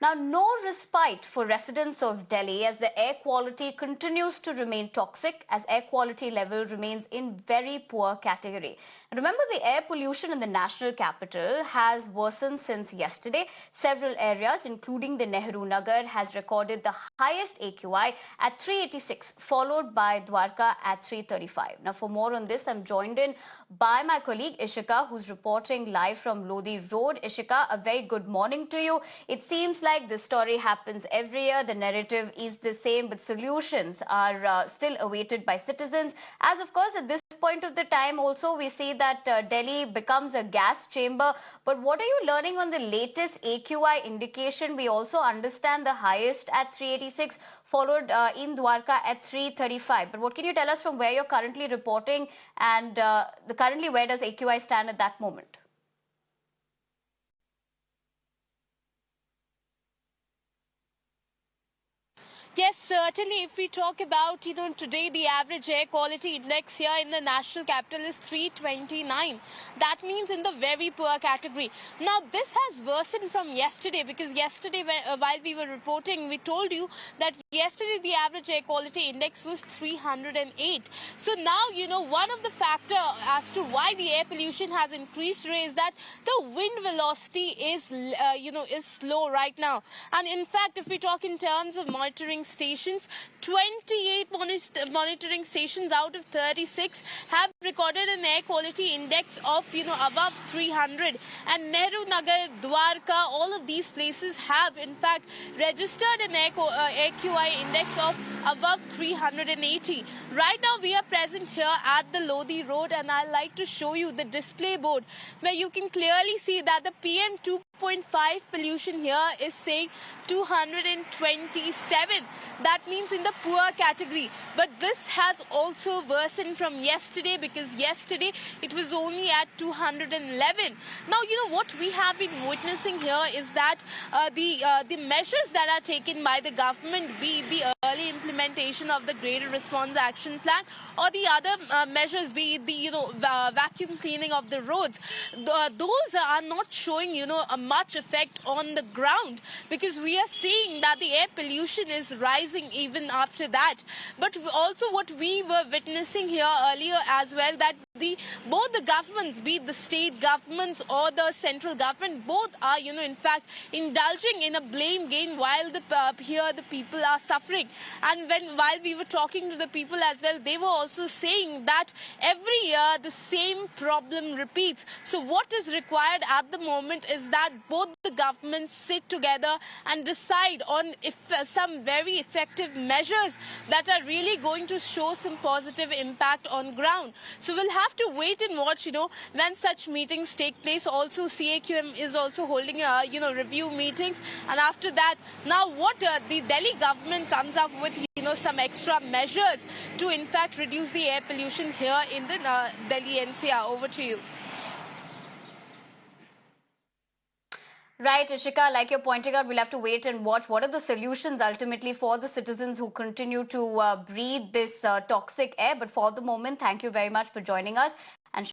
Now, no respite for residents of Delhi as the air quality continues to remain toxic as air quality level remains in very poor category. And remember, the air pollution in the national capital has worsened since yesterday. Several areas, including the Nehru Nagar, has recorded the highest AQI at 386, followed by Dwarka at 335. Now, for more on this, I'm joined in by my colleague Ishika, who's reporting live from Lodi Road. Ishika, a very good morning to you. It seems like this story happens every year. The narrative is the same, but solutions are still awaited by citizens. As of course, at this point of the time, also we see that Delhi becomes a gas chamber. But what are you learning on the latest AQI indication? We also understand the highest at 386, followed in Dwarka at 335. But what can you tell us from where you're currently reporting and currently where does AQI stand at that moment? Yes, certainly. If we talk about, today the average air quality index here in the national capital is 329. That means in the very poor category. Now, this has worsened from yesterday because yesterday while we were reporting, we told you that yesterday the average air quality index was 308. So now, one of the factor as to why the air pollution has increased is that the wind velocity is, is slow right now. And in fact, if we talk in terms of monitoring stations, 28 monitoring stations out of 36 have recorded an air quality index of above 300, and Nehru Nagar, Dwarka, all of these places have in fact registered an AQI index of above 380. Right now we are present here at the Lodi Road, and I'd like to show you the display board where you can clearly see that the PM 2.5 pollution here is saying 227. That means in the poor category. But this has also worsened from yesterday because yesterday it was only at 211. Now, what we have been witnessing here is that the measures that are taken by the government, be it the early implementation of the graded response action plan or the other measures, be it the vacuum cleaning of the roads, those are not showing a much effect on the ground, because we are seeing that the air pollution is rising even after that. But also what we were witnessing here earlier as well, that both the governments, be it the state governments or the central government, both are in fact indulging in a blame game while the people are suffering. And while we were talking to the people as well, they were also saying that every year the same problem repeats. So what is required at the moment is that both the governments sit together and decide on some very effective measures that are really going to show some positive impact on ground. So we'll have to wait and watch, when such meetings take place. Also, CAQM is also holding, review meetings. And after that, now what the Delhi government comes up with, some extra measures to, in fact, reduce the air pollution here in the Delhi NCR. Over to you. Right, Ishika, like you're pointing out, we'll have to wait and watch. What are the solutions ultimately for the citizens who continue to breathe this toxic air? But for the moment, thank you very much for joining us and